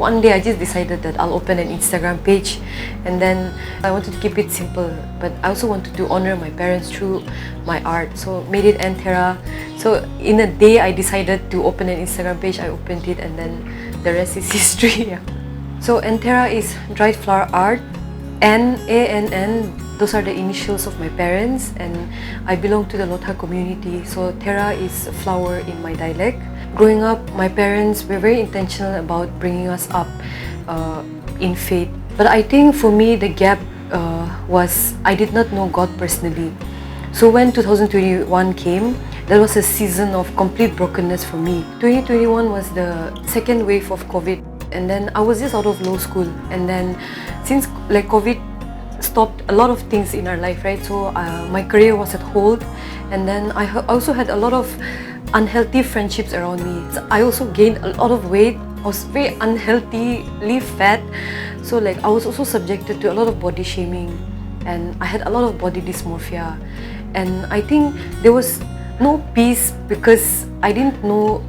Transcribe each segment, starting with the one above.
one day I just decided that I'll open an Instagram page, and then I wanted to keep it simple, but I also wanted to honor my parents through my art. So made it ANN THERA. So in a day I decided to open an Instagram page. I opened it, and then the rest is history. So ANN THERA is dried flower art. ANN, those are the initials of my parents, and I belong to the Lotha community. So THERA is flower in my dialect. Growing up, my parents were very intentional about bringing us up in faith. But I think for me, the gap was I did not know God personally. So when 2021 came, that was a season of complete brokenness for me. 2021 was the second wave of COVID. And then I was just out of law school, and then since like COVID stopped a lot of things in our life, right? So my career was at hold, and then I also had a lot of unhealthy friendships around me. So I also gained a lot of weight. I was very unhealthily fat, so like I was also subjected to a lot of body shaming, and I had a lot of body dysmorphia, and I think there was no peace because I didn't know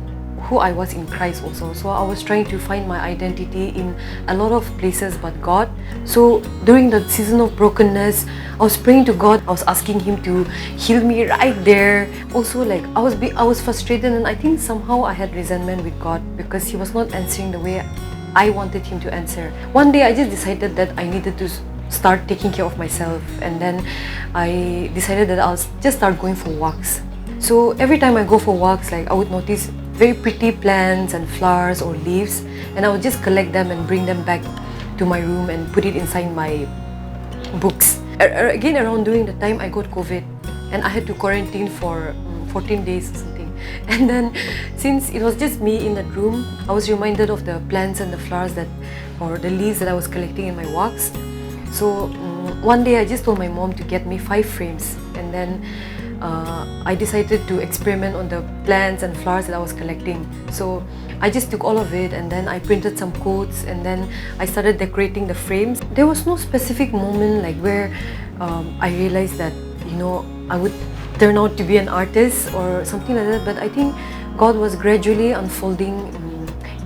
who I was in Christ also. So I was trying to find my identity in a lot of places but God. So during the season of brokenness, I was praying to God. I was asking Him to heal me right there. Also, like I was frustrated, and I think somehow I had resentment with God because He was not answering the way I wanted Him to answer. One day I just decided that I needed to start taking care of myself, and then I decided that I'll just start going for walks. So every time I go for walks, like I would notice very pretty plants and flowers or leaves, and I would just collect them and bring them back to my room and put it inside my books. Again, around during the time I got COVID, and I had to quarantine for 14 days or something. And then since it was just me in that room, I was reminded of the plants and the flowers or the leaves that I was collecting in my walks. So one day I just told my mom to get me 5 frames, and then I decided to experiment on the plants and flowers that I was collecting. So I just took all of it, and then I printed some quotes, and then I started decorating the frames. There was no specific moment like where I realized that, you know, I would turn out to be an artist or something like that, but I think God was gradually unfolding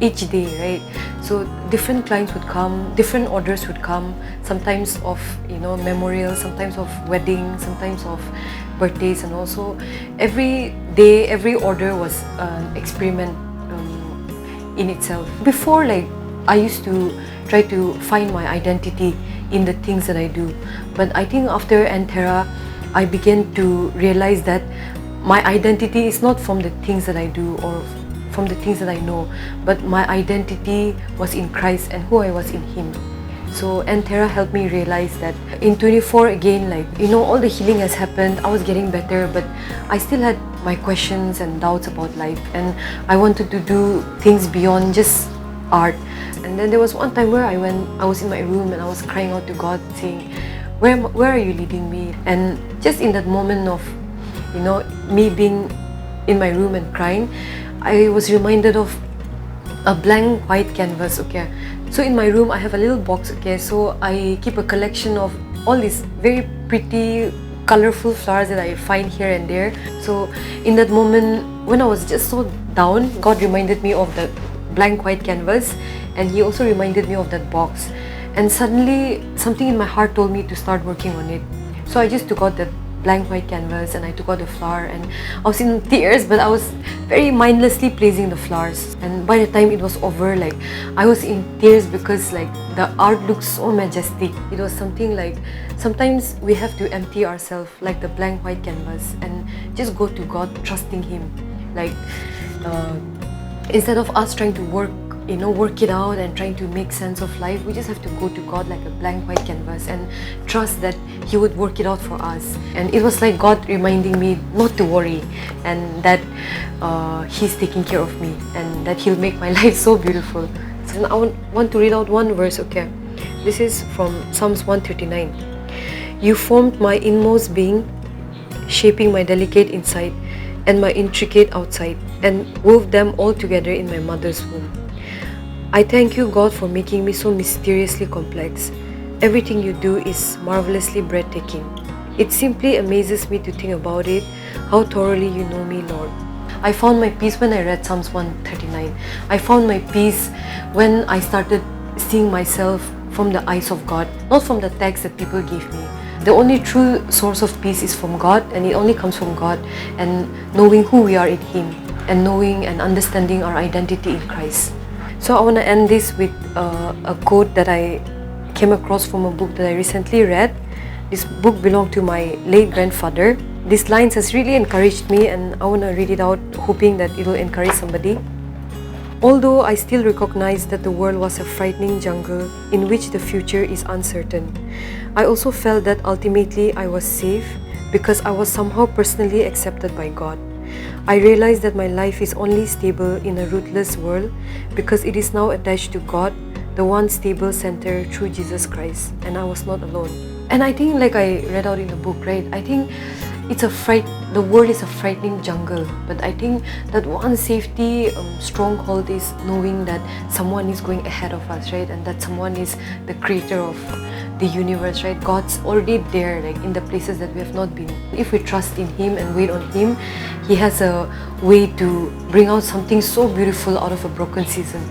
each day, right? So different clients would come, different orders would come, sometimes of, you know, memorials, sometimes of weddings, sometimes of birthdays, and also every day, every order was an experiment in itself. Before, like I used to try to find my identity in the things that I do, but I think after ANN THERA, I began to realize that my identity is not from the things that I do or from the things that I know, but my identity was in Christ and who I was in Him. So ANN THERA helped me realize that in 24 again, like, you know, all the healing has happened, I was getting better, but I still had my questions and doubts about life, and I wanted to do things beyond just art. And then there was one time where I was in my room and I was crying out to God saying, where are you leading me? And just in that moment of, you know, me being in my room and crying, I was reminded of a blank white canvas, okay? So in my room I have a little box, okay? So I keep a collection of all these very pretty, colorful flowers that I find here and there. So in that moment, when I was just so down, God reminded me of the blank white canvas, and He also reminded me of that box. And suddenly, something in my heart told me to start working on it. So I just took out that blank white canvas and I took out the flower, and I was in tears, but I was very mindlessly placing the flowers. And by the time it was over, like I was in tears because like the art looked so majestic. It was something like sometimes we have to empty ourselves like the blank white canvas and just go to God, trusting Him. Like instead of us trying to work it out and trying to make sense of life, we just have to go to God like a blank white canvas and trust that He would work it out for us. And it was like God reminding me not to worry, and that He's taking care of me, and that He'll make my life so beautiful. So I want to read out one verse, okay? This is from Psalms 139. You formed my inmost being, shaping my delicate inside and my intricate outside, and wove them all together in my mother's womb. I thank you, God, for making me so mysteriously complex. Everything you do is marvelously breathtaking. It simply amazes me to think about it, how thoroughly you know me, Lord. I found my peace when I read Psalms 139. I found my peace when I started seeing myself from the eyes of God, not from the text that people give me. The only true source of peace is from God, and it only comes from God, and knowing who we are in Him, and knowing and understanding our identity in Christ. So I want to end this with a quote that I came across from a book that I recently read. This book belonged to my late grandfather. These lines has really encouraged me, and I want to read it out, hoping that it will encourage somebody. Although I still recognize that the world was a frightening jungle in which the future is uncertain, I also felt that ultimately I was safe because I was somehow personally accepted by God. I realized that my life is only stable in a rootless world because it is now attached to God, the one stable center through Jesus Christ, and I was not alone. And I think, like I read out in the book, right, I think the world is a frightening jungle, but I think that one safety stronghold is knowing that someone is going ahead of us, right, and that someone is the creator of the universe, right? God's already there, like in the places that we have not been. If we trust in Him and wait on Him, He has a way to bring out something so beautiful out of a broken season.